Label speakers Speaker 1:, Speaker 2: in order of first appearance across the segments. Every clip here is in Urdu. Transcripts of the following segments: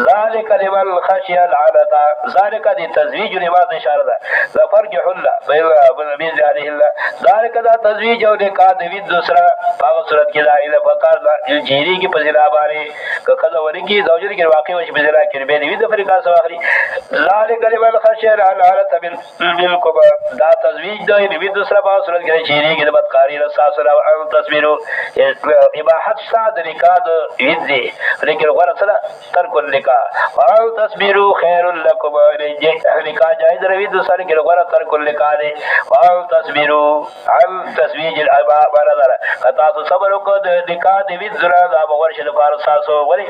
Speaker 1: ذلك لمن خشي العنة ذلك دي تزويج لماذا إشارة ظفر جحلة بين ذلك الله ذلك دا تزويج او نکاح دوید دوسرا باغ صورت کی دائلہ بکار جیری کی پذیرہ بارے کخذ ونی کی زوجر کی واقع وش پذیرہ کی بے دوید فرقہ سواخری ذلك لمن خشي العنة بالکم دا تزویج دا دوید دوسرا باغ صورت کی جیری کی بدکاری رساسرا ان تصویرو اباحت ساد نکاح دوید دے لیکن غرض ترک النکاح وان تصبروا خير لكم نکاح جائز روی دوسرے کے غرض ترک النکاح دے وان تصبروا عن تزویج الاباء برادر خطا صبر کو نکاح دی ذرا دا بغیر شد فارساسو ولی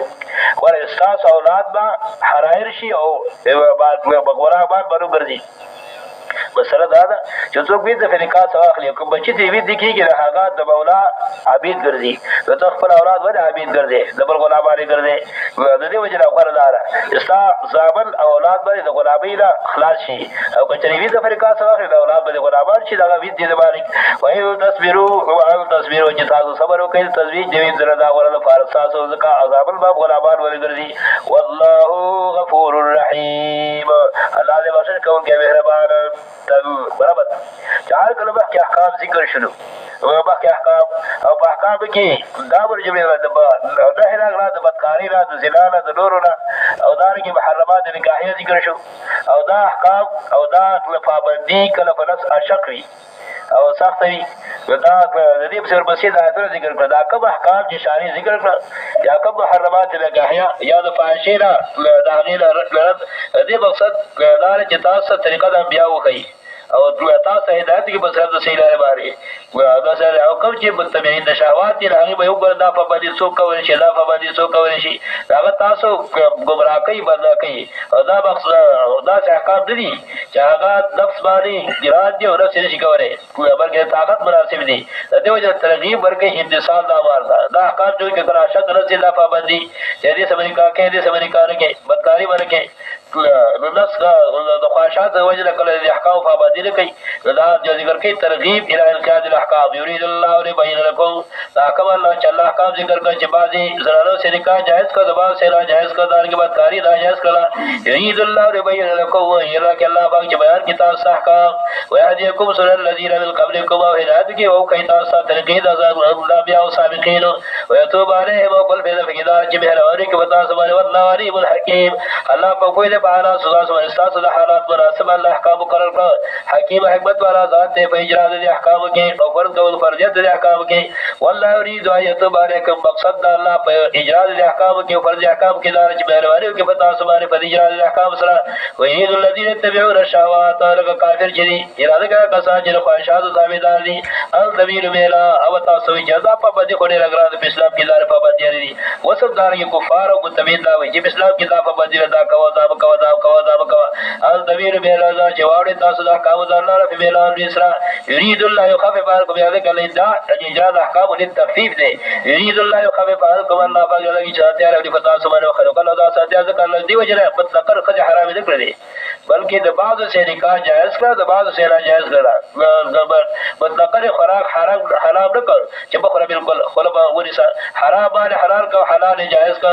Speaker 1: ور استاس اولاد با حرائر شی او بعد بغورا بعد بنو گرځي مسله دا ده چې څوک وي د فنکا سواخلی کوم بچی دی وی د کیږي هغه د مولا عبید ګرځي نو ته خپل اولاد ول عبید ګرځي د بل غلامانی ګرځي د دې وجه راغردار استا زابل اولاد باندې د غلامۍ لا خلاص شي او کچری وی د فنکا سواخلی د اولاد باندې غلامان شي دا وی د مالک وای تصویرو او تصویرو چې تاسو صبر وکړئ تزویج دی زره دا ورله فارساسو زکا عذاب الباب غلامان ول ګرځي والله غفور رحیم الله دې بخښنه کوونکی مهربان برابر چار کلمہ کے احکام ذکر شروع وبا کے احکام او احکام کی دابر جمله د نه راغلا د بدکاری را د زنا را د نورو را او دار کی محرمات نکاحیه ذکر شو او دا احکام او دا پابندی کله فنس اشقوی او سختوی دا د دې په بسیط آیاتونه ذکر کړه دا کوم احکام چې شارع ذکر کړه یا کوم محرمات نکاحیه یا د فاحشه را د غیر رد دې مقصد دا چې تاسو طریقه د انبیاء وکړي او تاسو هدایت کې بسره د سیل لري دا سره او کوم چې متبعين د شهوات نه هغه به یو ګردا په باندې سو کول شي دا په باندې سو کول شي دا تاسو گمراه کوي بدلا کوي او دا مقصد دا احکام دي چې هغه نفس باندې ګراد دي او نفس نشي کولای بلکې طاقت مناسب دي د دې وجه ترغیب ورکې امتثال دا واردا دا احکام جو کې کرا شک نه سي دا په باندې چې دې سمري کا کې دې سمري کار کې بدکاری ورکې نص د خواهشات وجه کله د احکام پابندي نه کوي دا ذکر کوي ترغیب الى انقاذ الاحکام يريد الله ليبين لكم دا کوم الله چې الله احکام ذکر کوي چې بعضي زنانو سے نکاح جائز کو دبا سے ناجائز کو دار کے بعد کاری ناجائز کړه يريد الله ليبين لكم ويرا کہ الله پاک چې بیان کتاب احکام ويهديكم سنن الذين من قبلكم وهدايت کی او کیتا سا ترغیب ازاد الله بیا او سابقین ويتوب عليهم وقل في ذكر چې مهرباني کې وتا سبحانه والله عليم الحكيم الله په کوئی له بارا سزا سو استاس د حالات مناسب الله احکام مقرر کړ حکیم حکمت والا ذات ته په اجرا د احکام کې او فرض کول فرضیت د احکام کې والله يريد ان تبارك مقصد د الله په اجرا د احکام کې او فرض احکام کې دار چې مهرباني کې وتا سبحانه په اجرا د احکام سره ويريد الذين يتبعون الشهوات لك کافر جدي اراده کوي کسان چې خواهشات تابعدار دي ان ذمیر میلا او تاسو جزا په بدی خوري لګرا د اسلام کې دار په بدی لري وسب دار کې کفار او متبین دا وي چې اسلام کې دا په بدی دا کوي دا ان ضمیر میلا جواب تاسو دا احکام الله په میلا الاسرا يريد الله يخفف عنكم ذلك الاجزاء اجازه احکام للتخفيف ده يريد الله يخفف عنكم الله پاک لګي چاته راوړي پتا سمانه خلق الله دا ساتیا ځکه الله دی وجره مطلق خرج حرام نه کړی بلکې د بعض سے نکاح جائز کړه د بعض سے ناجائز کړه مطلق خوراک حرام نه کړ چې په خورا بالکل خلبا ورسا حرام باندې حلال کا حلال جائز کا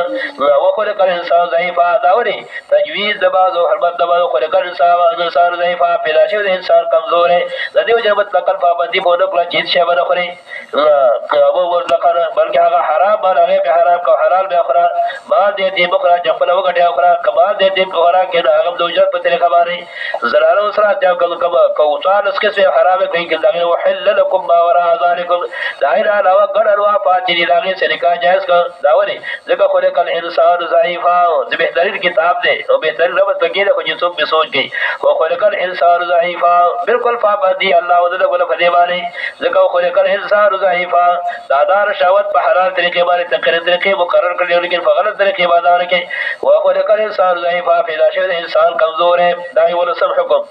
Speaker 1: او خلق الانسان ضعیف داوري تجویز د بعض او حرمت د بعض خلق الانسان ضعیف پیدا شوی د انسان کمزور ہے د دې وجه مطلق پابندي په نو کړه چې شی باندې خوري او مطلق بلکې هغه حرام باندې به حرام کا حلال به اخرى ما دې دې بخرا جفل وګټه اخرى کما دې دې بخرا کې هغه د وجه په طریقه باندې زرارو سره دا کما کوصال اس کې سے حرام کوي کې دغه وحل لكم ما وراء ذلكم ظاهر علاوه ګڼ وا فاجری دغه سے نکاح جائز کا داوري ځکه خلق الانسان ضعیفا د بهترین کتاب دی او بهترین رب تکیه کو چې څوک به سوچ گئی او خلق الانسان ضعیفا بالکل پابندی الله ودل غل فدی باندې ځکه خلق الانسان ضعیفا دادار شهوت په حلال طریقې باندې تقریر طریقې مقرر کړی لیکن په غلط طریقې باندې کې او خلق الانسان ضعیفا پیدا شوی انسان کمزور ہے دای ول سم حکم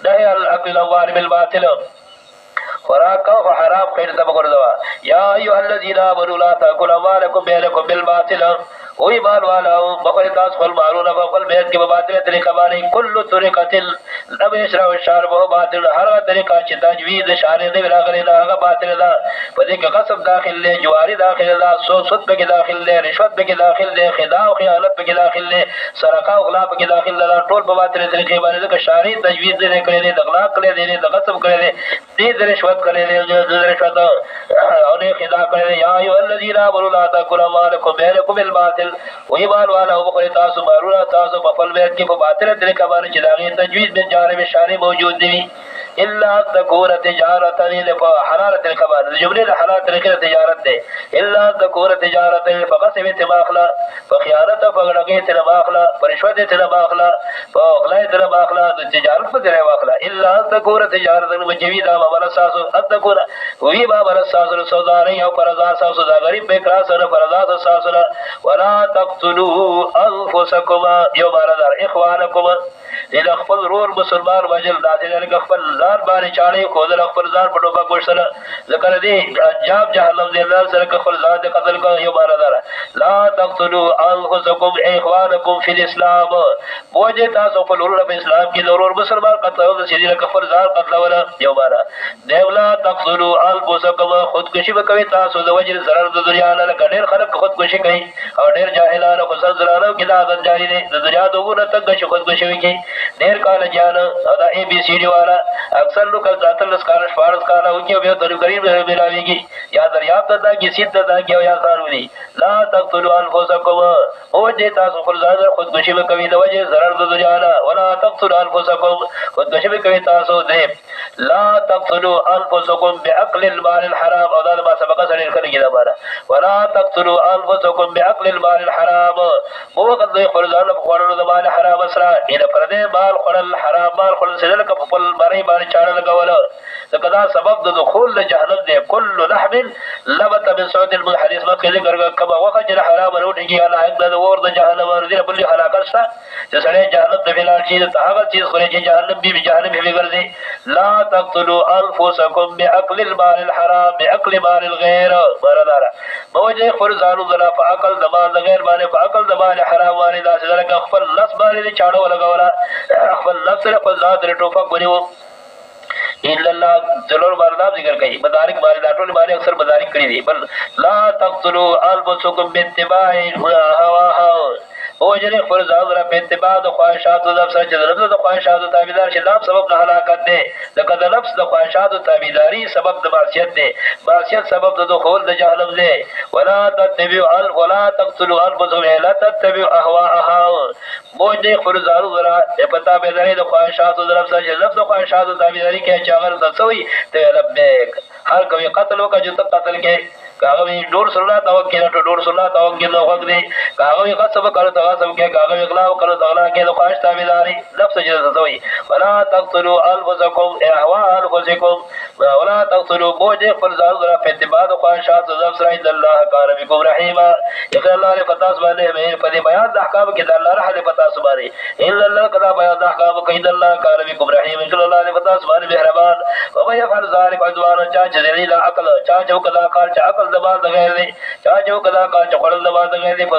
Speaker 1: دای العقل الوار بالباطل خوراک او حرام خیر ته وګرځوا یا ایه الذین آمنوا لا تاکلوا اموالکم بینکم بالباطل او ایمان والاو بخل تاس خپل معلومه خپل بیت کې باطل طریقه باندې کل طریقه لم يشرع الشارب باطل هر طریقه چې تجویز شارع دی راغلی دا هغه باطل ده په دې کې غصب داخل دی جواری داخل ده سود به کې داخل دی رشوت به کې داخل دی خداع او خیانت به کې داخل دی سرقه او غلا به کې داخل ده ټول په باطل طریقې باندې د شارع تجویز دی کړی دی د غلا کړی دی د غصب کړی دی د رشوت کړی دی د رشوت او نه خداع کړی دی یا ایه الذین آمنوا لا تاکلوا اموالکم بینکم بالباطل و ایمان والا او بخری تاسو مارونه تاسو په خپل بیت کې په باطل طریقه باندې چې داغه تجویز به جانب شارع موجود دی الا تكون تجارت له حلال طریقه باندې جمله د حلال طریقه تجارت ده الا تكون تجارت فقسم تماخلا فخيانت فغړګې تر باخلا پرشوت تر باخلا فغلای تر باخلا د تجارت په ذریعہ واخلا الا تكون تجارت مجوی دا ولا ساسو اتكون وی با ولا ساسو سوداري او پرزا ساسو دا غریب به کرا سره پرزا ساسو ولا تقتلوا انفسكم يوم نظر اخوانكم اذا خپل رور مسلمان وجل داسې خپل ځان باندې چاړي خو د خپل ځان په ډوبه ګوښره ذکر دي عجاب جهنم دې الله سره خپل ځان د قتل کو یو بار لا تقتلوا انفسكم اخوانكم في الاسلام وجه تاسو په لور په اسلام کې ضرور مسلمان قتل او سړي خپل ځان قتل ولا یو بار دیولا تقتلوا انفسكم خودکشي وکوي تاسو د وجه zarar د دنیا نه ګډیر خلک خودکشي کوي او ډیر جاهلانه خو زرانو کې دا عادت جاری دي د دنیا دغه تنګ خودکشي کوي ډیر کال جان او دا اي بي سي ډي والا اکثر لوگ ذاتل اسکار فارس کالا او کې به د غریب ملاويږي یا دریاب ته دا کې سید ته دا کې یا ضروري لا تقتلوا انفسكم او دې تاسو خپل ځان خودکشي کوي د وجه zarar د دنیا نه ولا تقتلوا انفسكم خودکشي کوي تاسو دې لا تقتلوا انفسكم بعقل المال الحرام او دا ما سبق سره کړی دا بارا ولا تقتلوا انفسكم بعقل المال الحرام او وخت د خپل ځان په خورلو د مال حرام سره اله پر دې مال خورل حرام مال خورل سره لکه په خپل مری باندې چاړه لګول دا سبب د دخول جهنم دی كل لحم لبت من صوت الحديث ما کې ذکر کما وخت حرام وروټي الله حق د ور د جهنم ورته بل هلاکت شته چې سره جهنم د فلال چیز ته هغه چیز خوري چې جهنم به جهنم به ګرځي لا تقتلوا انفسكم باكل المال الحرام باكل مال الغير مرادارا موجه فرزانو ذرا فاكل دمان غیر باندې فاكل دمان حرام باندې دا څنګه خپل نفس باندې چاړو لګولا خپل نفس له فزاد رټوفه بنیو الا الله ضرور باندې ذکر کوي مدارک باندې دا ټول باندې اکثر مدارک کړی دي بل لا تقتلوا انفسكم باتباع الهوى وجنه فرزان را په اتباع د خواهشات د نفس چې د نفس د خواهشات تابعدار شي دا سبب د هلاکت دی لکه د نفس د خواهشات تابعداري سبب د معصیت دی معصیت سبب د دخول د جهنم دی ولا تتبعوا ولا تقتلوا انفسكم لا تتبعوا اهواءها وجنه فرزان را په تابعداري د خواهشات د نفس چې نفس د خواهشات تابعداري کې چاغر تسوي ته لبیک هر کوي قتل وکړه جو ته قتل کې کاغوی ډور سره توکل ته ډور سره توکل نو وخت دی کاغوی غصب کړه ته غصب کې کاغوی اغلا کړه ته اغلا کې د خواهش تابعداري نفس جزا دوی ولا تقتلوا انفسكم اهواء انفسكم ولا تقتلوا بوجه فرزان ذرا په اتباع خواهشات نفس را ان الله كان بكم رحيما یقین الله له فتاس باندې مې په دې بیان د احکام کې د الله رحمت فتاس باندې ان الله قد بیان د احکام کې د الله كان بكم رحيما ان الله له فتاس باندې مهربان او مې يفعل ذلك عدوان چا چې دلیل عقل چا جو کدا کار چا عقل دبا د غیر دی چا جو کدا کار چا خپل دبا د غیر دی په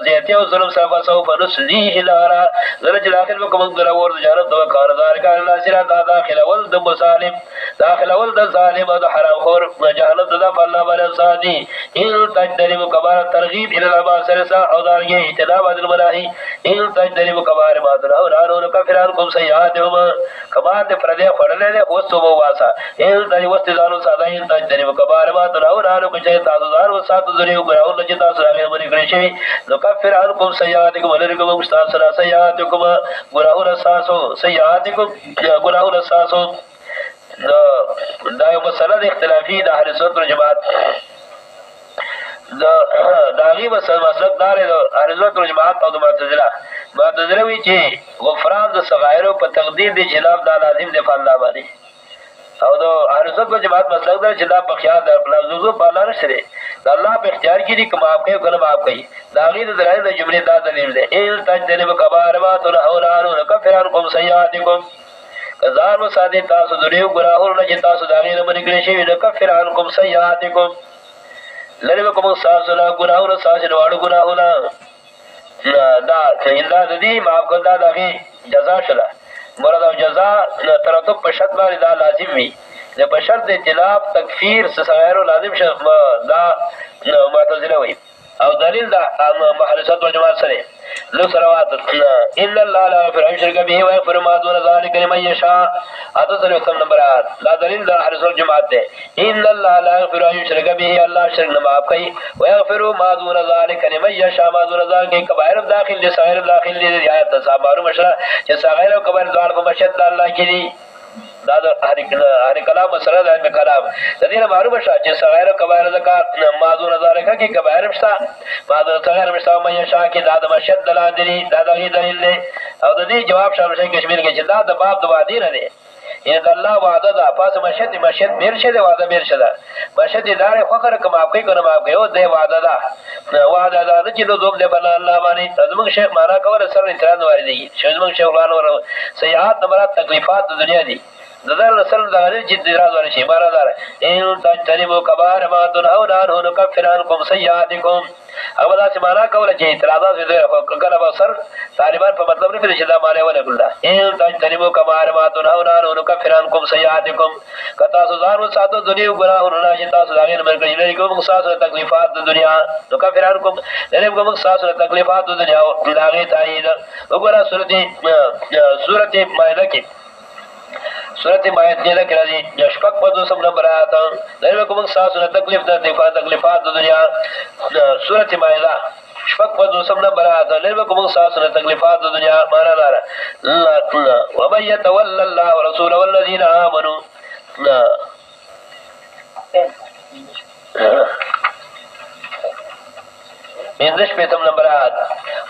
Speaker 1: زیاتي او ظلم سره فسو فنسلیه لارا درج داخل وکم در اور جارت دو کاردار کار الله سره داخل ول د مسالم داخل ول د ظالم او حرام خور جهالت د الله باندې صادي ان تجرب کبار ترغیب الى الاباصر او دارګه اجتناب عدل مناهی ان تجرب کبار ما در او نارو کفرانکم سیئاتهم کبار د پردې خړلې او سوبو واسا ان د وستدانو ساده ان تجرب کبار ما در او نارو چې تاسو دار او ساتو ذریو ګراو چې تاسو هغه باندې کړی شي نو کفرانکم سیئاتکم ولرکم مستاسرا سیئاتکم ګراو رساسو سیئاتکم ګراو رساسو دا یو مسله د اختلافي د اهل سنت والجماعت داغي مسلک دار د اهل سنت والجماعت او د معتزله وی چې غفران د صغائر په تقدیر د جناب د لازم د الله باندې او د اهل سنت والجماعت مسلک دا چې دا په خیال د لفظو په لار سره د الله په اختیار کې دي کوم اپ کې کوم اپ کوي داغي د دلایل د جمله دا دلیل دی ان تجنب کبار ما تنهون کفرانکم سیئاتکم کزار و ساده تاسو دریو گناهونه چې تاسو داغې نه باندې کړی شي نو کفر عنکم سیئاتکم لری وکم تاسو نه گناهونه تاسو نه واړو گناهونه دا څنګه د دې معاف کړه داغي جزا شله مراد او جزا ترتب په شرط باندې دا لازم وي د په شرط د جناب تکفیر صغائر لازم شخص دا معتزله وي او دلیل دا محلسات والجماعت سره لو سروات ان الله لا يغفر ان يشرك به ويغفر ما دون ذلك لمن يشاء اتصل كم نمبرات لا دلیل دا حرس الجماعت ده ان الله لا يغفر ان يشرك به الله شرک نه معاف کوي ويغفر ما دون ذلك لمن يشاء ما دون ذلك کبائر داخل لصغائر داخل دي آیات تصابر مشره چې صغائر او کبائر ځان په مشهد الله کې دي دا هر کلام مسله ده کلام د دې معلومه شته چې صغائر او کبائر زکات ماذون ذالک کې کبائر مشتا ماذون صغائر مشتا مې شاه کې دا د مشهد دلایل دا د دلیل دی او د دې جواب شامل شي کشمیر کې چې دا د باب د وادي نه دی ان الله وعده ده پس مشهد بیر شه ده وعده بیر شه ده مشهد دار فخر کما کوي کنه ما کوي او د وعده ده وعده ده چې دوم ده بل الله باندې تزمن شیخ معنا کوله سر اعتراض واردی شیخ شیخانو سیئات نمبرات تکلیفات د دنیا دي دغه رسول د غریب چې اعتراض ورشي بارادار ان تجربوا کبار ما تنهون عنه نكفر عنكم سيئاتكم او دا چې معنا کوله چې اعتراضات دې کله به سر طالبان په مطلب نه چې دا معنی ونه کړل ان تجربوا کبار ما تنهون عنه نكفر عنكم سيئاتكم کتا سوزار ساتو دنیا ګناهونه نه چې تاسو دا غیر مرګ نه کوم ساسو تکلیفات د دنیا نكفر عنكم نه کوم ساسو تکلیفات د دنیا لاغه تایید وګوره سورته مائده کې سورۃ مائده کې لکه راځي شپږ په 200 نمبر آیات دغه کوم ساسو تکلیف د تکلیفات د دنیا سورۃ مائده شپږ په 200 نمبر آیات دغه کوم ساسو تکلیفات د دنیا معنا دار و من يتولى الله ورسوله والذين امنوا اندش پیتم نمبرات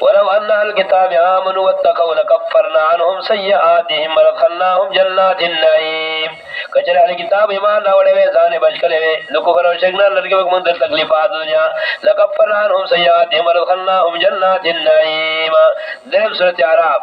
Speaker 1: ولو ان الكتاب امنوا واتقوا لكفرنا عنهم سيئاتهم ودخلناهم جنات النعيم کچره الكتاب ایمان راوړې وې ځان بچ کړې وې نو کو فرو شګنا لږه وګ مونږ د تکلیفات دنیا لكفرنا عنهم سيئاتهم ودخلناهم جنات النعيم د سورۃ اعراف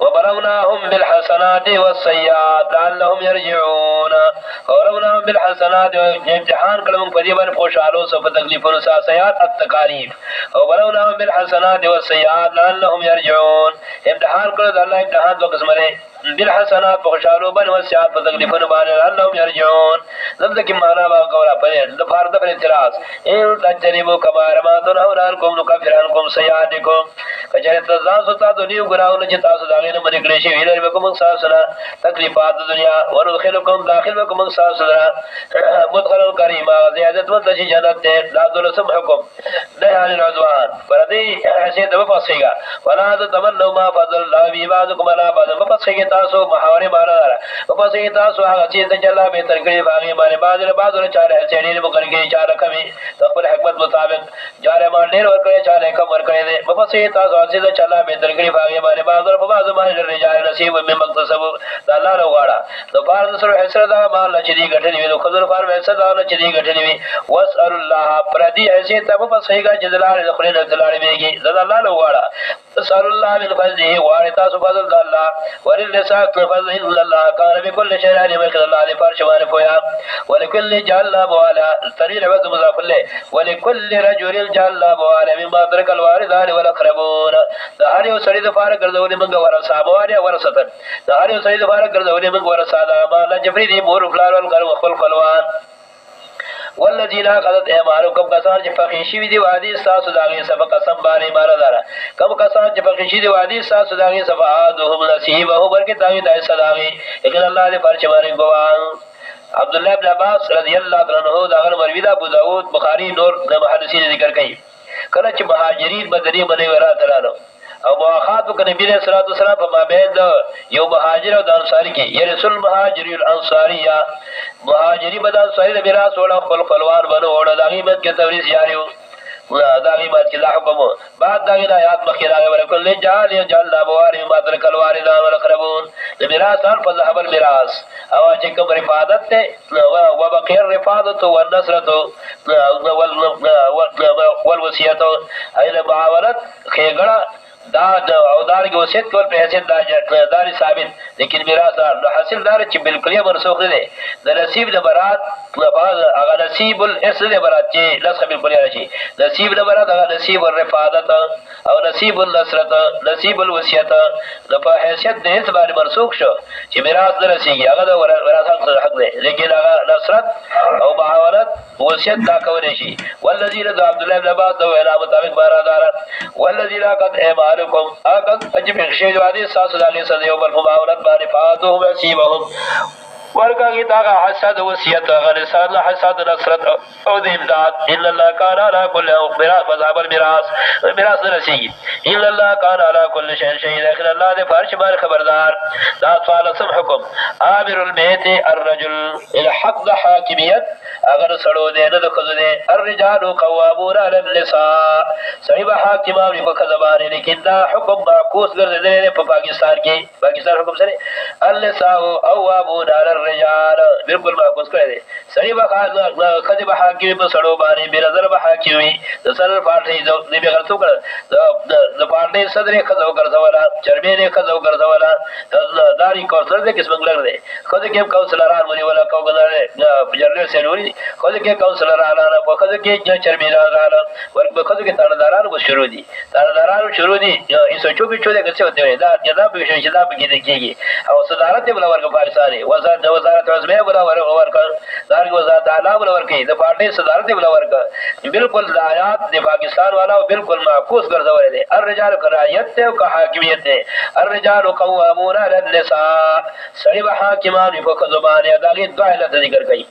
Speaker 1: وبلوناهم بالحسنات والسيئات لعلهم يرجعون وبلوناهم بالحسنات امتحان کلم پدیبن خوشالو سو تکلیفون سا سیئات التکالیف وبلوناهم بالحسنات والسيئات لعلهم يرجعون امتحان کلم اللہ امتحان دو قسم رہے بالحسنات بخشالو بن والسيئات فتکلیفون بان لعلهم يرجعون لفظ کی معنی با قولا پدیر دفار دفر اعتراض ان تجنبوا كبائر ما تنهون عنكم نكفر عنكم سيئاتكم کچره تزان ستا دنیو گناہوں چتا سداغین من کلیشی ویلر بكم ساسنا تکلیفات دنیا وندخلكم داخلكم ساسنا مدخل الكريم زیادت متشی جنت لا ظلم حكم نهان العدوان فردی حسین بفصیگا ولا تتمنوا ما فضل الله به بعضكم على بعض بفصیگا تاسو محاورے مارا بفصیگا تاسو هغه چیز چلا به ترکړي باغی باندې بعض له چاره حسین مقرګي چاره کمی خپل حکمت مطابق جاره ما ډیر ور کړی چاره کم ور کړی بفصیگا تاسو چې چلا به ترکړي باغی باندې بعض باندې رجال نصیب من مقتصب الله له غاړه د بار سره حسره دا مال چې دی غټلې وي خو در فار حسره دا چې دی غټلې وي واسال الله پردي حیثیت ته په صحیحه جدلال خلین دلال میږي زدا الله له غاړه اسال الله من فضله غاړه تاسو فضل د الله وللنساء فضل الا الله كان بكل شيء عليم الله عليه فرش باندې پویا ولكل جعلنا بوالا تريل عبد مضاف له ولكل رجل جعلنا بوالا مما ترك الوالدان والاقربون دا هر یو سړي د فار ګرځولې موږ ورثه بواره ورثه دا هر یو سړي د فار ګرځولې موږ ورثه دا مال جبري دي مور فلان ول خپل خپلوان والذین قضت ایمانکم کسان چې فقیشی وی دی وادي ساسو داغي سبق قسم باندې مالدار کم کسان چې فقیشی دی وادي ساسو داغي سبعادهم نصیبه ورکه داغي دای صداغي لیکن الله دې فرچ باندې ګوان عبد الله بن عباس رضی الله تعالی عنہ دا مروی دا ابو داود بخاری نور د محدثین ذکر کړي کله چې مهاجرین بدری باندې ورا ترانو او مواخات کو نبی علیہ الصلوۃ والسلام په مابین یو مهاجر او د انصاری کې یا رسول مهاجری الانصاریه مهاجری بدل انصاری د میراث وړ خپل خپلوان باندې وړ دغه مت کې توریث یاریو داغی بات کی حکم بعد داغی آیات مخیرہ ولکل جعل جعل بواری ما ترک الوالدان والاقربون میراث فذهب الميراث او چې کوم رفادت ته وبقي الرفادة والنصرة والوصية ایله معاونت خېګړه دا او دار کې وصیت کول په حیثیت دار ثابت لیکن میراث نو حاصل دار چې بالکل یې منسوخ نه د نصیب د برات لفاظ هغه نصیب الاصل د برات چې لسخ بالکل راشي نصیب د برات هغه نصیب الرفادت او نصیب النصرت نصیب الوصیت د په حیثیت د هیڅ باندې منسوخ شو چې میراث درسیږي هغه د وراثت سره حق دی لیکن هغه نصرت او معاونت وصیت دا کولای شي والذین عبد الله بن عباس د وینا مطابق بارادار والذین قد ایمانکم اقد اجب شی وادي ساس دالي سد یو بل معاونت باندې فاتهم نصیبهم ورکا کی تاغا حسد وصیت غرسان حسد نصرت او د امداد ان الله كان على كل میراث مذهب الميراث میراث رسیږي ان الله كان على كل شيء شهيد اخر الله دې فرش بار خبردار دا سوال سم حکم عامر البيت الرجل الحق د حاکمیت اگر سړو دې نه خذ دې الرجال قوامون على النساء صحیح حاکمان په خزبان لیکن دا حکم معکوس ګرځیدل په پاکستان کې پاکستان حکم سره النساء قوامون على الرجال بالکل معکوس کړی دی صحیح خذ به حاکم په سړو باندې به نظر به حاکمي د سر پارټي دې به غلطو کړ د پارټي صدر خزو ګرځولا چرمنه خزو ګرځولا داری کوسر دې قسم لګ دی خود کې کونسلران ونی ولا کوګلره جنرال سنوري خود کې کونسلران نه په خود کې چرمنه رااله ورک په خود کې تانداران و شروع دي تانداران شروع دي ایسو چوبي چوله کې څه وته دا جناب به شي دا به کېږي او صدارت بل ورګ پاکستاني وزارت عظمه بل ورګ دار وزارت اعلی بل ورګ د پارټي صدارت بل ورګ بالکل آیات د پاکستان والا بالکل معکوس ګرځول دي الرجال کرایت او حاکمیت دي الرجال قوامون على النساء صحیح حاکمان په خزبانه دغه دایله ذکر کوي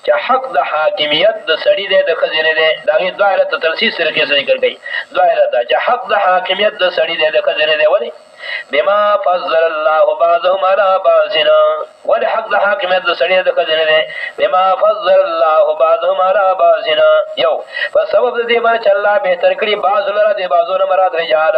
Speaker 1: چې حق د حاکمیت د سړی د خزینه ده دغه دایره تلسیس سره کې ذکر کوي دایره دا چې حق د حاکمیت د سړی د خزینه ده ولی بما فضل الله بعضهم على بعض ول حق د حاکمیت د سړی د خزینه ده بما فضل الله بعضهم على بعض یو په سبب د دې باندې چې الله به تر کړي بعض لره د بعضونو مراد رجال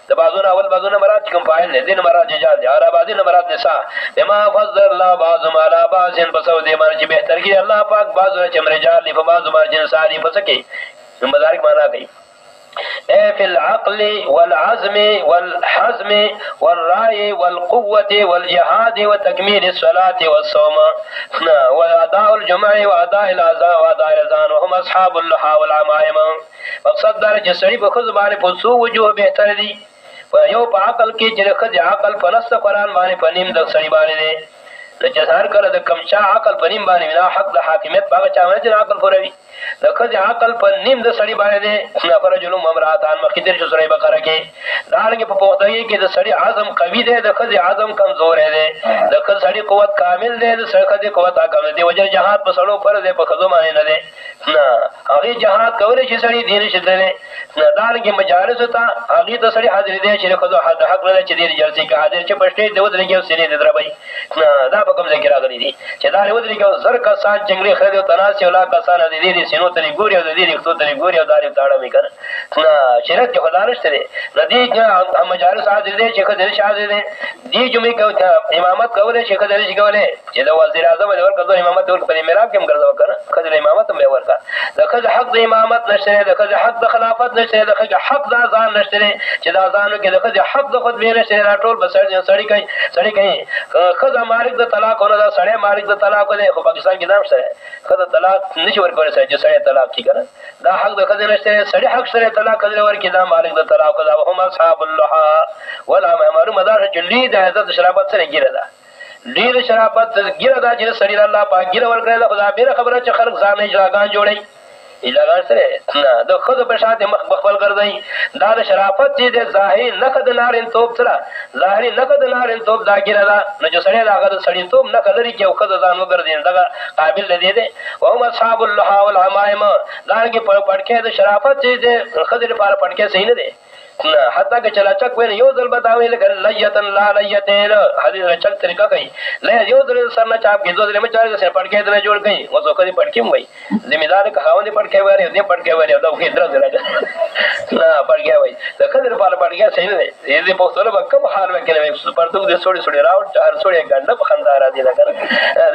Speaker 1: د بعضونه اول بعضونه مراد کوم فاعل نه دین مراد رجال دي اور بعضی نه مراد نساء بما فضل الله بعضهم على بعض فسو دې باندې چې بهتر کې الله پاک بعضونه چې رجال دي په بعضو باندې نساء دي پسکه نو مدارک معنا کوي في العقل والعزم والحزم والرأي والقوة والجهاد وتكميل الصلاة والصوم وأداء الجمع وأداء الأذان وهم أصحاب اللحى والعمائم مقصد دار چې سړي په خود باندې په څو وجوه بهتر دي یو په عقل کې چې خځه عقل په نص قرآن باندې په نیم د سړي باندې دی چې ظاهر کړه د کمچا عقل په نیم باندې نه حق د حاکمیت باغ چا باندې عقل پوروي د خځه عقل په نیم د سړي باندې دی نفر جلوم امراتان مخدر شو سورې بقره کې دالګه په پوښتنه کې د سړي عزم قوي دی د خځه عزم کمزور دی د خځه سړي قوت کامل دی د خځه قوت کامل دی وجه جهاد په سړو پر دی په خځو باندې نه دی نه هغه جهاد کولای شي سړي دین شي دی نه دالګه مجالس ته هغه ته سړي حاضر دی چې خځو حق لري چې دې جلسې کې حاضر چې پښتې دی ودرې کې سړي دی دربای دا په کوم ځای کې راغلي دي چې دا ودرې کې زر کسان جنگلي خره او تناسي ولا کسان دي سينو ته ګوري او دې رښتو ته ګوري او داري تاړه می کنه نه شریعت کې خدای نشته دي ندی مجالس حاضر دي چې خدای حاضر دي دي جمعې کو امامت کولای شي خدای شي کولای چې د وزیر اعظم د ورکو امامت ورکو په میراب کې ګرځاو کنه خدای امامت هم ورکا د خدای حق د امامت نشته د خدای حق د خلافت نشته د خدای حق د اذان نشته چې د اذانو کې د خدای حق د خطبه نشته راټول بسړ سړی کوي خدای مالک د طلاق ونه دا سړی مالک د طلاق دی خو پاکستان کې نام شته خدای طلاق نشي ورکول چې سړی طلاق کی کنه دا حق د خدای نشته سړی حق سره طلاق کړي ورکی دا مالک د طلاق دا هم اصحاب اللحى ولا امر مدار جلی د عزت شرابت سره ګیره ده ډیر شرابت ګیره ده چې سړی الله پاک ګیره ورکړي دا خدای بیره خبره چې خلق ځان نه ځاګان جوړي اجازه سره نه د خود په شاته مخ بخبل ګرځي دا د شرافت چې د ظاهر نقد نارین توپ سره ظاهري نقد نارین توپ دا ګیره ده نو چې سړی راغله سړی توپ نه کلري کې او خود ځان وګرځي دا قابل دی دی او هم اصحاب اللحى والعمائم دا کې په پټکې د شرافت چې د خدای لپاره پټکې صحیح نه دی حتی که چلا چک وین یو ځل بتاوي لکه لیتن لا لیتن حدیث چک طریقہ کوي لا یو ځل سر نه چاپ کې دو ځل مچاره سره پټکې نه جوړ کړي وځو کدي پټکې وای ذمہ دار کهاوندې پټکې وای دې پټکې وای دا خو درځ راځي نه پټکې وای د خدای لپاره پټکې صحیح نه دی دې په څول کوم حال وکړي پرتګ دې سوړي راوړ چار سوړي ګنده په خندا راځي دا کړ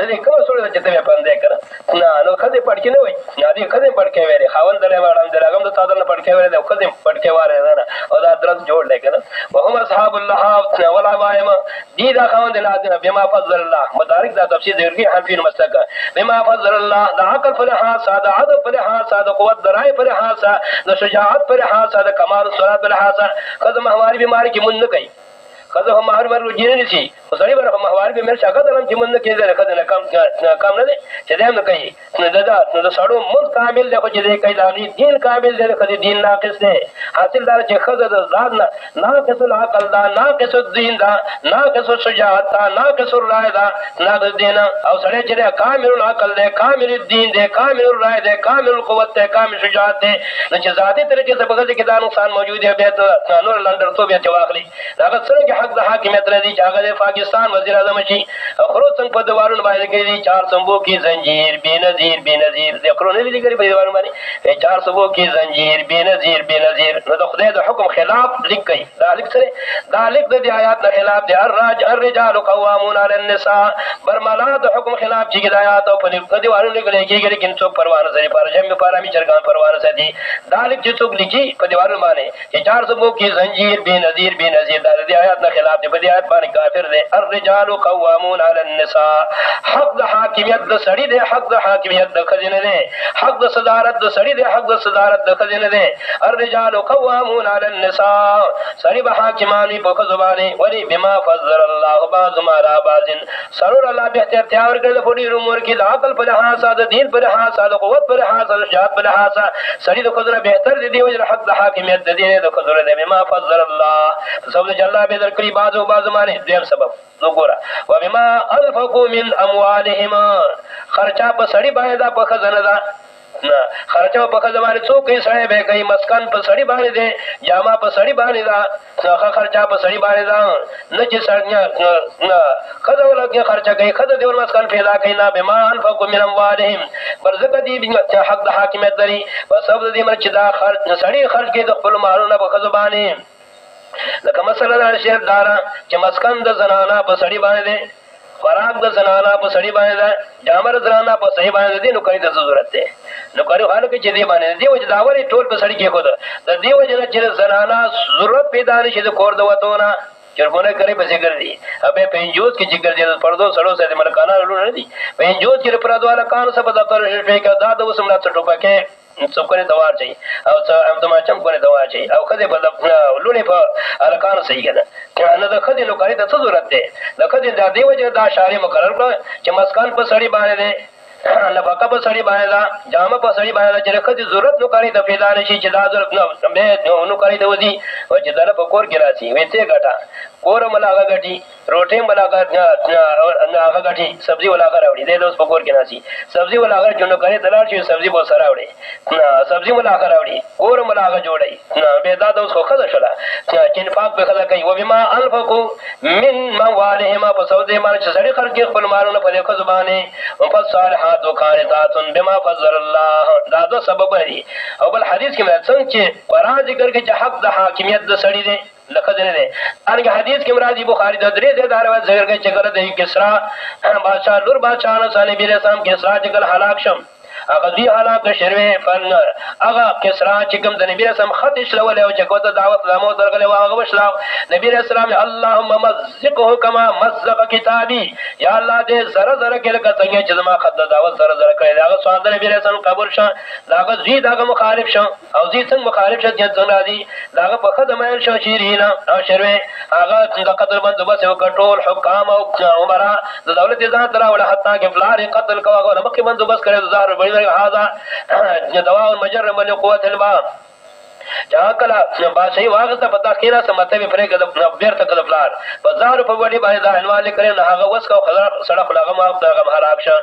Speaker 1: دې کوم سوړي چې ته په اندې کړ نه نو خدای پټکې نه وای دې خدای پټکې وای خوند دلې واړم دراغم د تاسو نه پټکې وای دا خدای پټکې واره نه او دا درځ جوړ لګنه وهم اصحاب اللحى والعمائم دي دا خوند لازم بما فضل الله مدارک دا تفسیر ذکر حنفی مسلک بما فضل الله دا عقل پر لحاظ دا عدل پر لحاظ دا قوت درای پر لحاظ دا شجاعت پر لحاظ دا کمال الصلاه پر لحاظ قدم ہماری بیماری کی من گئی خدای هم هر ور جنې نشي خو سړی به مهوار به مر شاګه دلم چې من کې زره خدای نه کم نه دي چې دیم نه کوي نو دا سړو مون کامل دی خو چې کوي دا دین کامل دی خو دین ناقص دی حاصل دار چې خدای د ذات نه ناقص العقل دا ناقص الدین دا ناقص الشجاعت دا ناقص الرای دا ناقص دین او سړی چې کامل العقل دی کامل الدین دی کامل الرای دی کامل القوت دی کامل شجاعت دی نو چې ذاتی طریقې څخه بغل کې دا نقصان موجود دی به نور لندر تو به چواخلی دا څنګه حق د حاکمیت لري چې هغه د پاکستان وزیر اعظم شي خرو څنګه په دیوالونو باندې کې دي 4 سمبو کی زنجیر بے نظیر د خرو نه لري په دیوالونو باندې 4 سمبو کی زنجیر بے نظیر نو د خدای د حکم خلاف لیکي دا لیک سره دا لیک د آیات نه خلاف دي الرجال قوامون علی النساء برملا د حکم خلاف چې د آیات او په دیوالونو کې لیکي چې څوک پروانه سره پرجم په پارامي چرګان پروانه سره دا لیک چې څوک لیکي په دیوالونو باندې چې 4 سمبو کی زنجیر بے نظیر دا د آیات نه خلاف دی په دې آیات باندې کافر دی الرجال قوامون علی النساء حق د حاکمیت د سړي دی حق د حاکمیت د خزینه دی حق د صدارت د سړي دی حق د صدارت د خزینه دی الرجال قوامون علی النساء سړي به حاکمانی په خزبانه ولی بما فضل الله بعضهم على بعض سرور الله به اختیار ورکړل په ډیر عمر کې د عقل په لحاظ د دین په لحاظ د قوت په لحاظ د شجاعت په لحاظ سړي د خزره بهتر دی او حق د حاکمیت د دین د خزره دی بما فضل الله سبحانه الله به درکړي بعضو باندې دیم سبب نو ګوره و بما انفقوا من اموالهم خرچا په سړي باندې دا په خزانه ده نه خرچا په خزانه څوک یې سړی به کوي مسکن په سړي باندې ده جامه په سړي باندې ده خرچا په سړي باندې ده نه چې سړنیا نه خزه ولکه خرچا کوي خزه دیول مسکن پیدا کوي نه بما انفقوا من اموالهم برزق دي حق د حاکمیت لري په سبب دې مرچ دا خرچ سړي خرچ کې د خپل مالونو په خزانه باندې لکه مثلا شعر دارا چې مسکن د زنانا په سړی باندې خوراک د زنانا په سړی باندې جامر زنانا په سړی باندې دي نو کوي د ضرورت ده نو کوي حال کې چې دی باندې دی وجه داوري ټول په سړی کې خود د دی وجه چې زنانا ضرورت پیدا نشي د کور د وتونه چرونه کوي په ذکر دي ابه پنجوز کې ذکر دي پردو سړو سره ملکانه لونه نه دي پنجوز کې پردواله کان څه په دفتر شفه کې دا د وسملا ټوپه کې څو کوي دوار چي او څه هم د ماچم کوي دوار چي او کله په لونه په الکان صحیح کړه کنه د خدي نو کوي ته څه ضرورت ده د خدي د دی وجه دا شاري مقرر کړ چې مسکان په سړی باندې نفقه په سړی باندې جامه په سړی باندې چې خدي ضرورت نو کوي د پیدا نشي چې دا ضرورت نه نو کوي د ودی او چې دله په کور کې راځي وېته ګټه کور ملاغه غټي روټي ملاغه هغه غټي سبزي ولاغه راوړي د اوس په کور کې ناسي سبزي ولاغه جنو کوي دلار شي سبزي به سره راوړي سبزي ملاغه راوړي کور ملاغه جوړي به دا اوس خو خزه شله چې پاک په خزه کوي و بما انفقوا من موالهم په سودې مال چې سړي خرج خپل مالونه په دغه زبانه او په صالحات وکانتات بما فضل الله دا دو سبب لري او بل حدیث کې څنګه چې قرآن ذکر کې چې حق د حاکمیت د سړي دی لکه دې نه انګه حدیث کې مرادي بخاری د درې ځای دار ذکر کې چې ګره د کسرا بادشاہ نور بادشاہ نه صالح بن اسلام کسرا چې کل هلاک شم هغه دی حالات شروع فن هغه کسرا چې کوم د نبی رسول خط شلول او چې کوته دعوت لمو درغله واغه وشلا نبی رسول الله اللهم مزقه كما مزق كتابي یا الله دې زره زره کې لکه څنګه چې ما خط دعوت زره زره کړی هغه سوال د نبی رسول قبول شه داغه زی داغه مخالف شه او زی څنګه مخالف شه چې څنګه راځي داغه په خدمه شه شیرین او شروع هغه د قتل بندوبست او کټول حکام او عمره د دولت ځان ترا ولا حتی کې فلار قتل کوغه مخکې بندوبست کړی زهر هذا دواء المجر من قوة الماء جا کلا بادشاہي واغسته په تاخیره سمته به فرګ د بیرته کله فلار بازار په وړي باندې دا عنوان کړي نه هغه وس کو سړک لغه ما هغه مهراب شه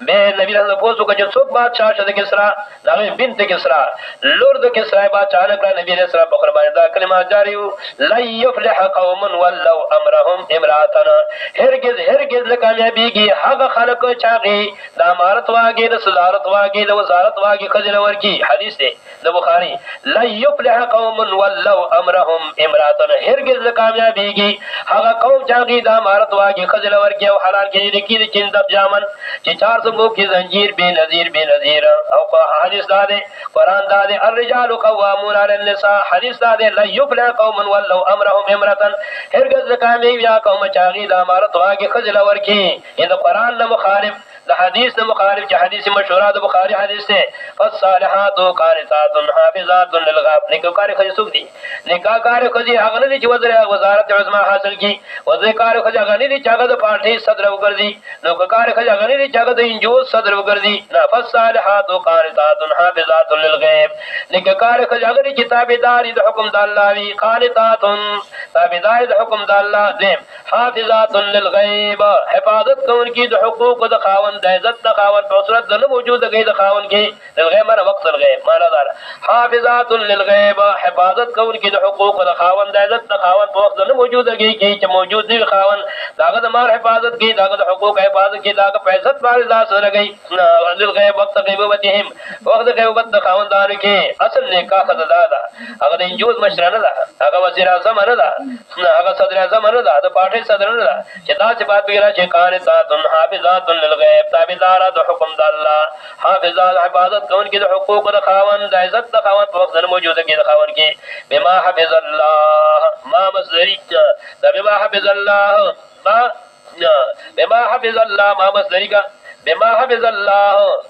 Speaker 1: به نبی رسول پوسو کو چې څوک بادشاہ شه د کسرا دغه بنت کسرا لور د کسرا بادشاہ نه نبی رسول په قربان دا کلمه جاری لا يفلح قوم ولو امرهم امراتنا هرگز لکامیابیږي هغه خلک چاغي د امارت واګي د صدارت واګي د وزارت واګي خزل ورکی حدیث دی د بخاری لا يفلح قوم ولو امرهم امراتنا هرگز کامیابیږي هغه قوم چاغي د امارت واګي خزل ورکی او حلال کې د چند جامن چې 400 مو کې زنجیر به نذیر او حدیث دا قرآن دا الرجال قوامون على النساء حدیث دا لا يفلح قوم ولو امرهم امراتن هرگز کامیابیږي قوم چاغي د امارت واګي خزل ورکی دا قرآن نه مخالف د حدیث نه مخالف چې حدیث مشهور د بخاری حدیث ده فالصالحات قانتات حافظات للغیب نکاح کار خو دي نکاح کار خو دي هغه نه چې وزارت عظما حاصل کی وزیر کار خو هغه نه چې هغه د پارټي صدر وګرځي نو کار خو هغه نه چې هغه د انجو صدر وګرځي نه فالصالحات قانتات حافظات للغیب نکاح کار خو هغه چې تابعداري د حکم د الله وی قانتات تابعداري د حکم د الله دي حافظات للغیب حفاظت کوونکی د حقوق د خاوند د عزت د خاوند په صورت د موجوده غي د خاوند کې د غیب معنی وقت الغیب معنا دار حافظات للغیب حفاظت کوونکی د حقوق د خاوند د عزت د خاوند په وخت د موجوده غي کې چې موجود دی خاوند داغه د مال حفاظت کې داغه د حقوق حفاظت کې داغه په عزت باندې ځا سره غي للغیب وقت غیبتهم وخت غیبت د خاوندانو کې اصل نکاح خدای دا هغه د انجوز مشرانه ده هغه وزیر اعظم نه ده هغه صدر اعظم نه ده د پارټي صدر نه ده چې دا چې بات ویرا چې قانتات حافظات للغیب تابعدار د حکم د الله حافظات حفاظت کوونکي د حقوق د خاوند د عزت د خاوند په وخت د موجوده کې د خاوند کې بما حفظ الله ما مصدری دا بما حفظ الله بما حفظ الله ما مصدری کا بما حفظ الله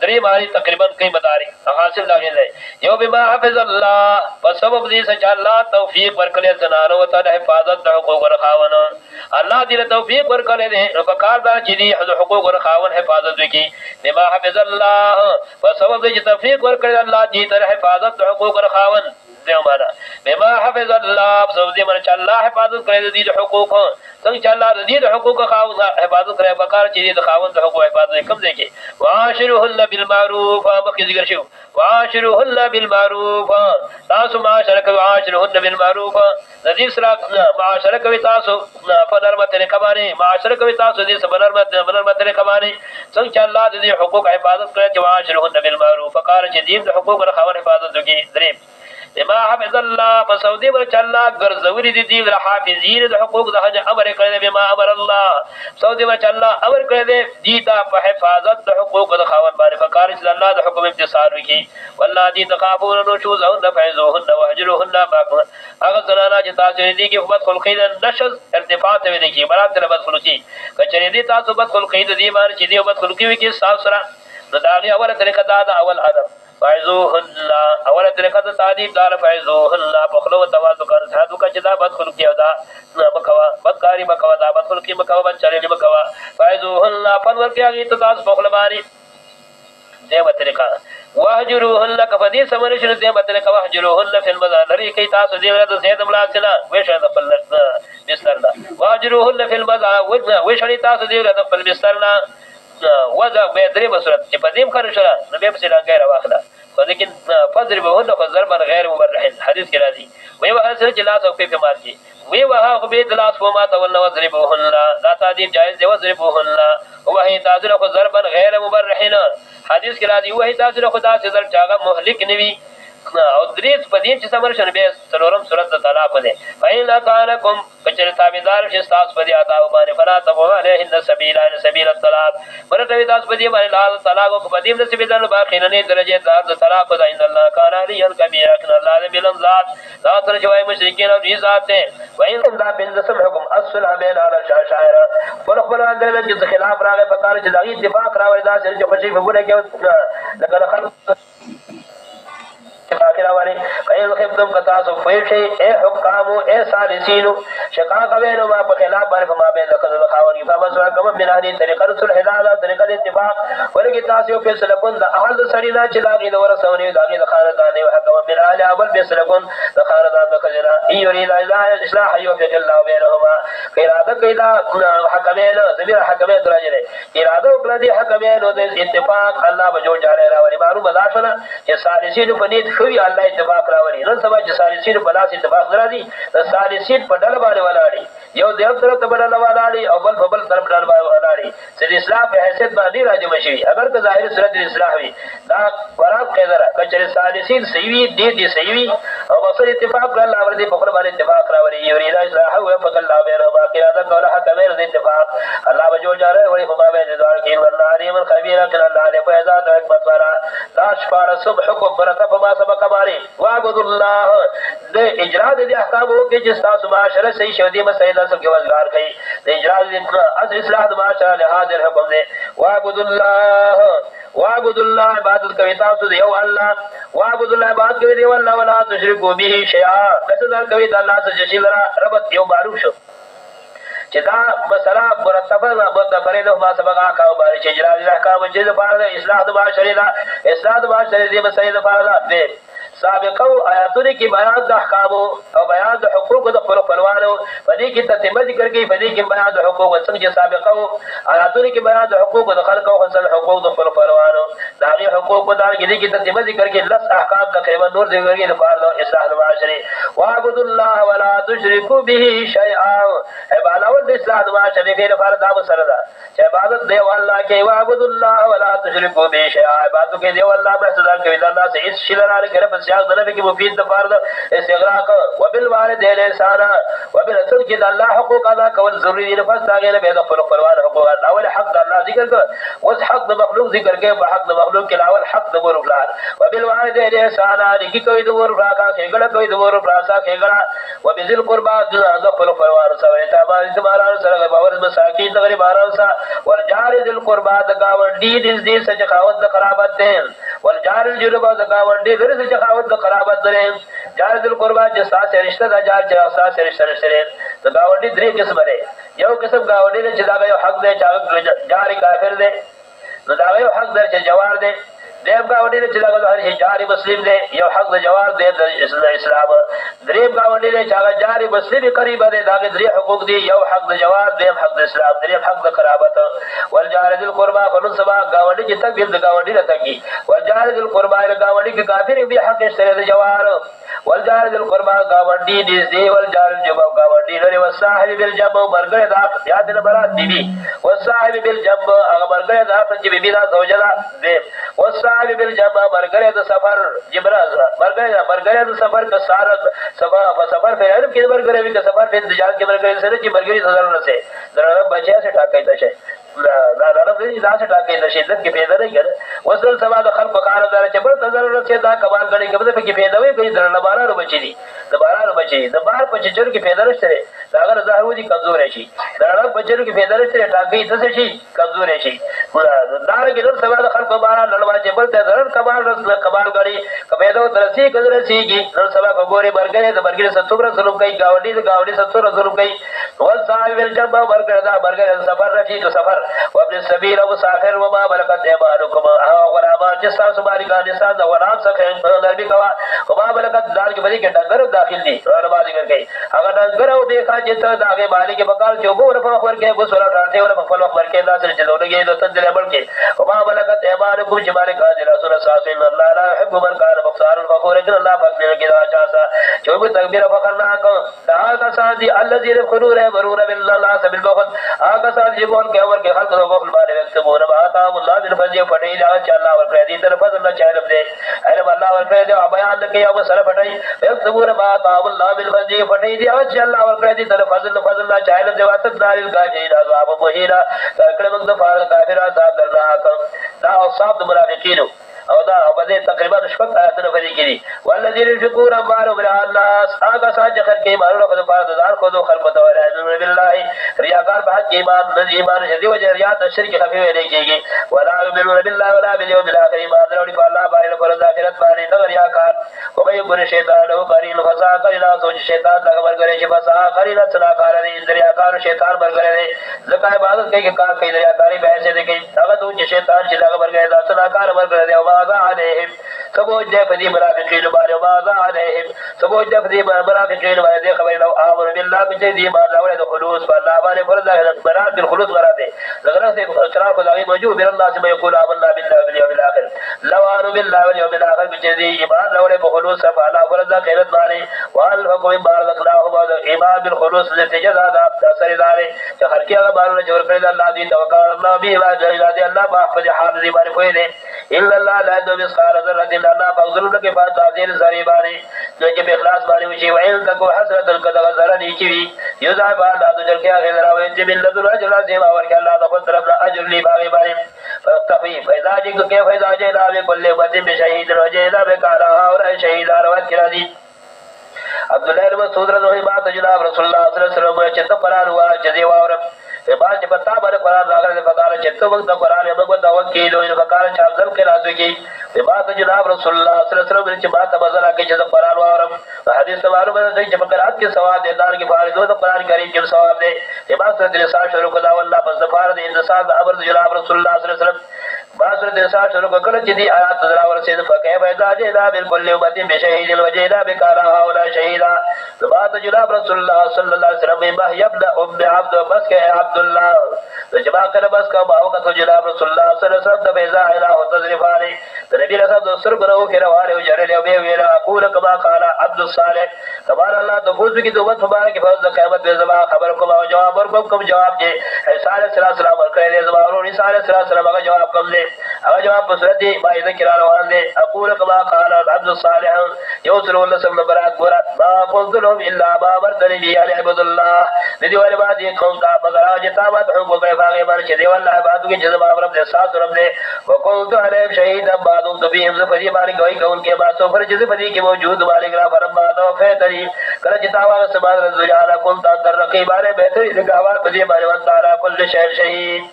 Speaker 1: درې معنی تقریبا کئی مدارک حاصل لاګل دی یو بما حفظ الله په سبب دې چې الله توفیق ورکړي زنانو ته د حفاظت د حقوق ورخاون الله دې توفیق ورکړي دې په کار دا چې دې حقوق ورخاون حفاظت وکړي بما حفظ الله په سبب دې چې توفیق ورکړي الله دې تر حفاظت د حقوق ورخاون دیو معنا بما حفظ الله په سبب دې باندې الله حفاظت کړي دې حقوق څنګه چې الله دې د حقوق خاوند حفاظت کړي په کار چې دې د خاوند د حقوق حفاظت کوم ځای کې واشرهن بالمعروف مخکې ذکر شو وعاشرهن بالمعروف تاسو معاشره کوي وعاشرهن بالمعروف د دې سره معاشره کوي تاسو په نرمه طریقه باندې معاشره کوي تاسو دې په نرمه طریقه باندې څنګه چې الله دې حقوق حفاظت کړي چې وعاشرهن بالمعروف کار چې دې د حقوق خاوند حفاظت کوي درې بما حفظ الله فسودي برچلا غرزوري دي حافظين الحقوق ده امر کړی بما امر الله سودي برچلا امر کړی دي تا په حفاظت د حقوق د خاوند باندې فکار چې الله د حکم امتثال وکي والله دي تخافون نشوزهن فعزوهن واهجروهن باقوا هغه زنانا چې تاسو دې کې بد خلقین نشز ارتفاع ته ویل کی برات له بد خلقی کچری دي تاسو بد خلقین دي باندې چې دي بد خلقی وکي صاحب سره نو داغي اوله طریقه دا اول ادب فعزوهن اوله طریقه د تعذيب دار فعزوهن بخلو تواضع کر ساتو کا چې دا بد خلقی او دا مکوا بدکاری مکوا دا بد خلقی مکوا بد چلې مکوا فعزوهن فنور کې هغه تاسو بخل باندې دیمه طریقه واهجروهن کفدی سمر شنو دیمه طریقه واهجروهن فی المضاجع کی تاسو دی ورته سید ملاسنا وشه د فلت بسترنا واهجروهن فی المضاجع وشه تاسو دی ورته فل بسترنا وذا بدري بصورت چې پدیم خر شره نو به په لنګای راوخلا خو لیکن فضرب وهن فضرب غیر مبرح حدیث کې راځي وی وه سره چې لاس او په مارجي وی وه خو به دلاس فما تول وضرب وهن لا تعذيب جائز دی وضرب وهن وهي تعذير خو ضربا غیر مبرح حدیث کې راځي وهي تعذير خدا چې در چاغه مهلک نوي او دریس پدې چې سمر شنه به څلورم سورۃ طلاق ده فإن أطعنكم کچره تابعدار چې تاسو پدې آتا باندې فلا تبوا علیهن سبیل سبیل الطلاق ورته تاسو پدې باندې لال طلاق او پدې د سبیل باقی نه درجه دار د طلاق ده ان الله کان علی الکبیر ان الله بلن ذات ذات رجوای مشرکین او ذات ده وإن ذا بن سمحكم الصلح بين على الشاعر ورخبر ان د خلاف راغه پکار چې دغه اتفاق راوړي دا چې خوشي په بوله کې لکه خلک فاکرہ والے فإن خفتم کتاسو فیشی اے حکامو اے سالسینو شقاق بینو ما بخلاف بارف ما بین لکن لخاونی فامسوا کم من اہلی طریقہ رسول حلالا طریقہ اتفاق ولکی تاسیو فیصلکن دا احل سرینا چلاغی دا ورسونی داغی دا خاندانی وحکم من اہلی اول فیصلکن دا خاندان دا خجنا ای یرید اصلاح یوفق اللہ بینهما ارادہ کیدا حکمین زمیر حکمین دراجلے ارادہ اکلدی حکمین دا اتفاق اللہ بجو جالے راولی معلوم ازاشنا کہ سالسینو فنید خوی الله اتفاق راوړي نن سبا چې سالسین په لاس اتفاق راځي د سالسین په ډله باندې ولاړي یو د یو طرف ته ډله ولاړي او بل په بل طرف ډله باندې ولاړي چې اسلام په حیثیت باندې راځي مشي اگر که ظاهر صورت اصلاح وي دا قرآن قیدره کچره سالسین صحیح دي صحیح او بصر اتفاق الله ورته په خپل باندې اتفاق راوړي یوري دا اصلاح او فقل الله بینه باقی راځه کوله حکم د اتفاق الله بجو جاره وړي په ما بین دوار کې ورنا علیم خبیر کله الله له فیضا د حکمت ورا لا شفاعه صبح حکم برکه په سبق باندې وعبد الله د اجرا د احکام او کې چې تاسو معاشره صحیح شودي مسایل اصل کې وزګار کوي د اجرا د اصلاح د معاشره له حاضر حکم دی وعبد الله عبادت کوي تاسو دی او الله وعبد الله عبادت کوي دی والله ولا تشركوا به شيئا کله کوي د الله سره چې لرا ربط یو معروف شو چې دا مسله مرتبه متفرې له ما سبق احکام باندې چې اجرا د احکام چې د بار د اصلاح د معاشره د اصلاح د معاشره د مسایل لپاره ده سابقو آیاتونه کې بیان د احکام او بیان د حقوق د خپلوانو په دې کې تتمه ذکر کوي په دې کې بیان د حقوق څنګه سابقو آیاتونه کې بیان د حقوق د خلق او خصل حقوق د خپلوانو دا غي حقوق د دې کې تتمه ذکر کوي لس احکام تقریبا نور ذکر کوي د بار د اصلاح د معاشره واعبدوا الله ولا تشركوا به شيئا عبادت د اصلاح د معاشره په لپاره دا مسله ده چې عبادت دی الله کې واعبدوا الله ولا تشركوا به شيئا عبادت کې دی الله به صدا کوي دا الله هیڅ شي لاره کې سیاق دلته کې مفید د فرض استغراق وبالوالدین احسان وبالرسول کې د الله حقوق ادا کول ضروری دي نفس هغه له د خپل خپلوان حقوق اول حق الله ذکر کړ او حق د مخلوق ذکر کې په حق د مخلوق کې اول حق د ور فلان وبالوالدین احسان دي کوي د ور فلاکا کې کوي د ور فلاسا کې وبذل قربا د خپل خپلوان سره تابع زماران سره باور مساکین د غریبانو سره والجار ذل قربا د گاونډي دې سچ خاوت د قرابت ده والجار الجنب د گاونډي دې سچ د قرابت درې جار ذل قربا چې ساسه رشتہ د جار چې ساسه رشتہ لري د گاونډي درې قسم لري یو قسم گاونډي چې دا یو حق دی چې جاری کافر دی نو دا یو حق دی چې جوار دی دیم گاونډي چې دا هر شي جاری مسلم دی یو حق د جوار دی د اسلام دریم گاونډي چې هغه جاری مسلم قریب دی دا درې حقوق دي یو حق د جوار دیم حق د اسلام دریم حق د قرابت والجار ذل قربا فنصبا گاونډي چې تک د گاونډي نه تکي والجار ذل قربا گاونډي کې کافر به حق شته د جوار والجار ذل قربا گاونډي دې والجار جواب گاونډي لري وصاحب بالجنب مرګه دا یاد نه برات دي وصاحب بالجنب هغه مرګه دا چې بيبي دا زوجلا دې وصاحب الجنب مرګره د سفر جبران مرګره د سفر کا سار سفر په علم کې مرګره وی کا سفر په تجارت کې مرګره سره چې مرګري سره نه سي درنه بچیا سے ټاکای ته شي دا دې دا څه ټاکې د شدت کې پیدا نه کړ وصل سبا د خلق کار دار چې بل تزر چې دا کمال غړي کې په کې پیدا وي کوي درنه بارانو بچي دي د بارانو بچي د بار په چچر کې پیدا نشته دا اگر ظاهر دي کمزور شي درنه بچر کې پیدا نشته ټاکې څه شي کمزور شي دا کې د سبا د خلق باران لړوا چې بل تزر کمال رسل کمال غړي کبهدو ترسي کذر سيږي نن سبا وګوري برګره د برګره ستوبر سلوم کوي گاوډي ستوبر سلوم کوي وصاحب الجنب برګره سفر رفیق سفر وابن السبيل ومسافر وما ملكت ايمانكم غلامان جسا سبارگان انسان غلام څخه نرمي کوا وما ملكت دار کې بری کې ډنګر داخل دي علماء ذکر کوي هغه ډنګر او دیکھا چې ته داګه مالک بقال چوبور په خبر کې بو سره ټاټه ولا په خپل خبر کې داسې چلوږي د تدل عمل کې وما ملكت ايمانكم چې مالک رسول الله صلی الله لا يحب من كان مختار الفخور ان الله فقير کې دا چاسا چوب تکبیر فخر نه کو دا کا سادي الذي يخرون برور بالله سبيل بخل هغه سادي بول کې اور کې خلق بخل باندې وکتبون ما تا الله بالفضل فټي دا چې الله ورکړي دي تر فضل الله چاله دې علم الله ورکړي دي او بیان کې یو سره فټي وکتبون ما تا الله بالفضل فټي دي او چې الله ورکړي دي تر فضل الله چاله دي واسط دارل گاجي دا عذاب مهینا کړه موږ د فار کافر عذاب درناک دا اصحاب المنافقین او دا بده تقریبا شپږ آیاتونه پدې کې دي والذین ينفقون اموالهم رئاء الناس هغه ساج خلک ایمان له خپل دار کو دو خلق ته ورایذ بالله ریاکار به حق ایمان د ایمان شدی وجه ریاض شرک خفي ویلې کېږي ولا يؤمنون بالله ولا باليوم الاخر ایمان لري په الله باندې پر ذاکرت باندې نه ریاکار او به ګور شیطان او قرین فسا کرینا سوچ شیطان دا خبر کوي چې فسا کرینا څنا کار دي ریاکار شیطان برګره دي ځکه عبادت کوي کار کوي ریاکاری به څه دي کوي هغه د شیطان چې دا خبر کوي دا څنا کار برګره دي ماذا عليهم سبوج ده فدي منافقين ماذا عليهم سبوج ده فدي منافقين باندې خبر لو امر بالله بجدي ما لا ولد خلوص فالله باندې فرض برات بالخلوص غراته لغرا سے اقرار کو لاغي موجود بر الله سے يقول آمنا بالله واليوم الاخر لو امر بالله واليوم الاخر بجدي ایمان لا ولد خلوص فالله فرض خیرت باندې والحكم بارك الله بعد ایمان بالخلوص نتیجہ دا اثر دار چې هر کله باندې جوړ کړی الله دې توکل الله به واجب الله بحفظ حافظ باندې کوي دې الا الله لا دو مسخار ذره الله فضلنا کې فات تعذير زریبانی چې په اخلاص باندې وشي وایل تکو حسرت القدر ذره دي چې یو ځای باندې د جل کې غیر راوي چې بل ذو اجر عظیم اور کې الله د خپل طرف اجر لی باغی باندې فتقي فاذا جئت كيف اذا جئنا بكل امه بشهيد وجئنا بك على اور شهيد روایت کړه دي عبد الله بن مسعود رضی الله عنه جناب رسول الله صلی الله علیه وسلم چې قرآن وا چې واورم بعد چې پتا باندې قرآن راغلی فقال چې تو وخت قرآن موږ ته وکیلو نو فقال چې افضل کې راځي کې بعد جناب رسول الله صلی الله علیه وسلم چې بعد بازار کې چې قرآن واورم حدیث معلومه ده چې په قرآن کې ثواب دي دار کې فارغ د قرآن کریم کې ثواب دي چې بعد سره د سال شروع کړه والله بس ظفار دي انتصاب امر جناب رسول الله صلی الله علیه وسلم باسر د سال شروع کړه چې دی آیات درا ورسید فکیف اذا جئنا بالکل امه بشهید وجئنا بك على هؤلاء شهيدا بعد جناب رسول الله صلی الله علیه وسلم ما يبدا ابن عبد بس کې عبد الله جمع کړه بس کا باو کا جناب رسول الله صلی الله علیه وسلم د بیزا اله او تذریفانی د نبی رسول الله سر برو کې روانه او جره له ویلا اقول كما قال عبد الصالح تبارك الله د فوز کی دوت مبارک فوز د قیامت د زما خبر کوم او جواب ورکوم کوم جواب چې عیسی علیه السلام ورکړی زما ورو عیسی علیه السلام هغه جواب کوم دی هغه جواب په صورت دی باندې کرا روان دی اقول كما قال عبد الصالح يوصل الله سم برات برات ما قلت لهم الا ما امرتني به ان اعبد الله دې ولې باندې قوم کا بغرا جتابت حکم کوي هغه باندې چې دی والله عبادت کې جزما رب دې سات رب دې وقلت عليهم شهيدا بعضهم تبيهم زفري باندې کوي کون کې با سو فرج زفري کې موجود مالک را فرما دو فیتری کله چې تاوا سبحان الله كنت تر رقيبانه بهتري دغاوا په دې باندې وتعالى كل شيء شهيد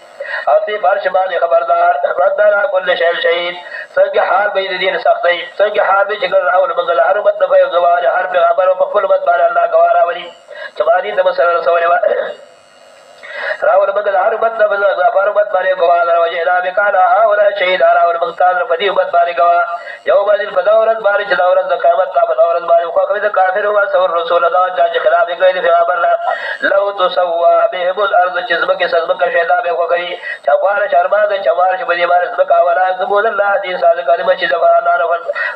Speaker 1: او تی بارش باندې خبردار خبردار كل شيء شهيد څنګه حال به دې سختي څنګه حال به چې راول منګل حرمت د فیض زواج هر پیغمبر په خپل مت باندې الله گوارا ولي چې باندې د مسله رسول راول بدل حرمت نبذ فرمت باندې گواه وجهنا بکانا ولا شهید راول مختار فدی مت باندې گواه یوم الفدورت باندې چې دورت د قیامت کا دورت باندې خو کوي د کافر او سور رسول الله چې خلاف کوي د پیغمبر لو تسوا بهم الارض جزمه کې سزمه کې شیدا به خو کوي چوار شرما د چوار چې بده بار سبق اولا زمول الله دې سال کلمه چې د قرآن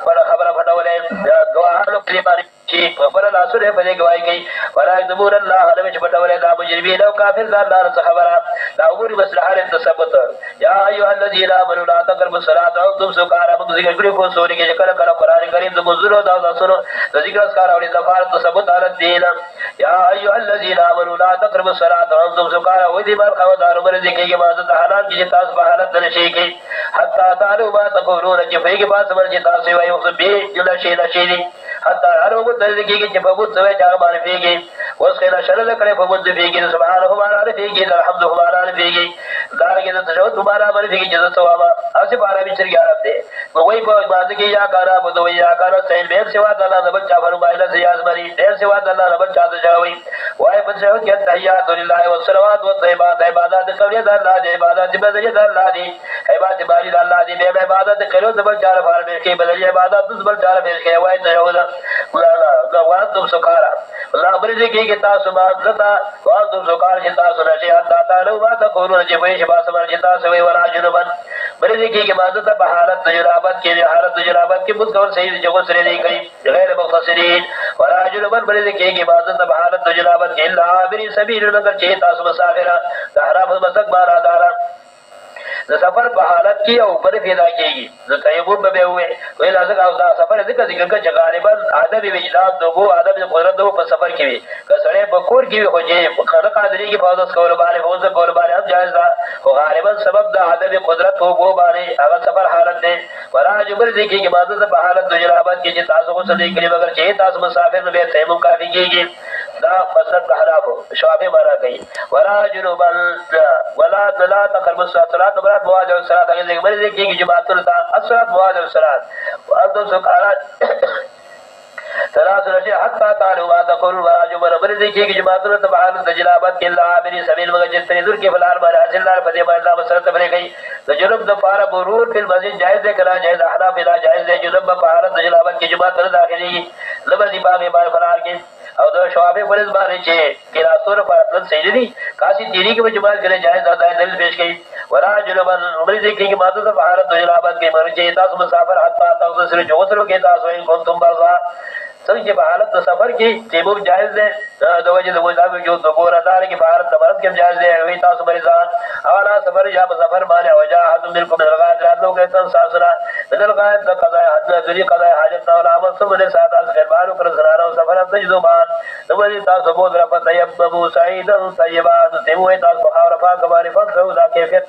Speaker 1: پر خبره پټولې گواهانو کلی باندې چې پر لا سره په دې گواہی کوي ولا يذبون الله علم شبتول دا مجرمين او کافر ځان الله خبره دا امور مصلحه تثبت یا ایها الذين امنوا لا تقربوا الصلاه وانتم سكارى من ذکر کړي کو سوري کې کله کله قران کریم د منظور او د سره د ذکر اسکار او د فار تثبت على الدين یا ایها الذين امنوا لا تقربوا الصلاه وانتم سكارى و دې بار خو دار عمر ذکر کې ما د حالات کې تاسو په حالت د نشي کې حتا تعلم ما تقولون چې په کې پاس ورته تاسو وایي او به جلا شي نشي حتا هر وخت د کې چې په بوت سوي چا باندې پیږي اوس کله شرل کړي په بوت پیږي سبحانه وتعالى پیږي الحمد لله پیږي دارګه د تشهود دوباره باندې پیږي جزا ثوابا اسی بارے میں چر گیارت دے وہی بات کی یا کارا بدو یا کارا سین بیر سوا اللہ نبل چا فرمائے زیاز مری دیر سوا اللہ نبل چا جاوی وای بشہود کہ تحیات للہ والصلوات والطیبات عبادت قولیت اللہ دی عبادت بدلیت اللہ دی عبادت باری اللہ دی بے عبادت کرو نبل چا فار میں کی بدلی عبادت نبل چا میں کی وای تشہود لا وانتم سکارا اللہ برزی کی تاسو ما ذتا وانتم سکارا کی تاسو نشی حتا تعالوا ما تقولون جبیش باسمر جتا سوی ولا جنبن برزی کی عبادت بحالت تجربات کی حالت تجربات کی بد اور صحیح جگہ سے نہیں گئی غیر مختصرین ولا جنبن برزی کی عبادت بحالت تجربات کی الا بری سبیل نگر چه تاسو مسافر حرام مسک بارا دارا سفر په حالت کې او پر پیدا کیږي د تیمم به وي ویل ازګه او دا سفر ذکر کې غالبا ادب وجدان دغه ادب قدرت په سفر کې وي کسړې په کور کې وي خو چې خلق قادری کې فوز کول باندې فوز کول باندې هم جایز ده او غالبا سبب د ادب قدرت وو باندې هغه سفر حالت ده ورا جبر ذکر کې بعد د حالت تجربات کې چې تاسو کو صدې کړي مگر چې تاسو مسافر به تیمم کافي کیږي دا فسد خراب شوابه مارا گئی ورا جنوب ولا لا تقربوا الصلاه برات واجب الصلاه اگے مرضی کی جماعت الصلاه واجب الصلاه وانتم سكارى ثلاث رشي حتى تعالوا ما تقولون واجب مرضی کی جماعت تبعان تجلابت کے اللہ بری سبیل مگر جس طرح ذکر کے فلال بار حاصل اللہ فدی بار اللہ مسرت بنے گئی جنوب دفار مرور فی المسجد جائز ہے کلا جائز احناف لا جائز ہے جنوب بار تجلابت کی جماعت داخلی لبر دی باب بار فلال کے او د شوافی ولز باندې چې قراتور په اصل صحیح دي کاشي تیری کې جماعت کرے جائز آتا ہے دلیل پیش کړي ورا جلبن عمر ذکر کی مادہ بحارت جلابت کے مرجے تاسو مسافر حتا تاسو سره جو سره کې تاسو ان کوم تم برزا څنګه په حالت سفر کې تیمم جائز ده د وجه د مجاب جو د ګوردار کې بحارت تبرد کې جائز ده وی تاسو مریضان اولا سفر یا سفر باندې وجا حد منکم الغاد راتو کې تاسو ساسرا بدل غایب د قضاء حد ذری قضاء حاجت او عمل سمره ساده غیربانو پر زرانو سفر تجدوبان نو تاسو بو در په طیب ابو سعید طیبات تیمو تاسو خاور پاک باندې فقره دا کیفیت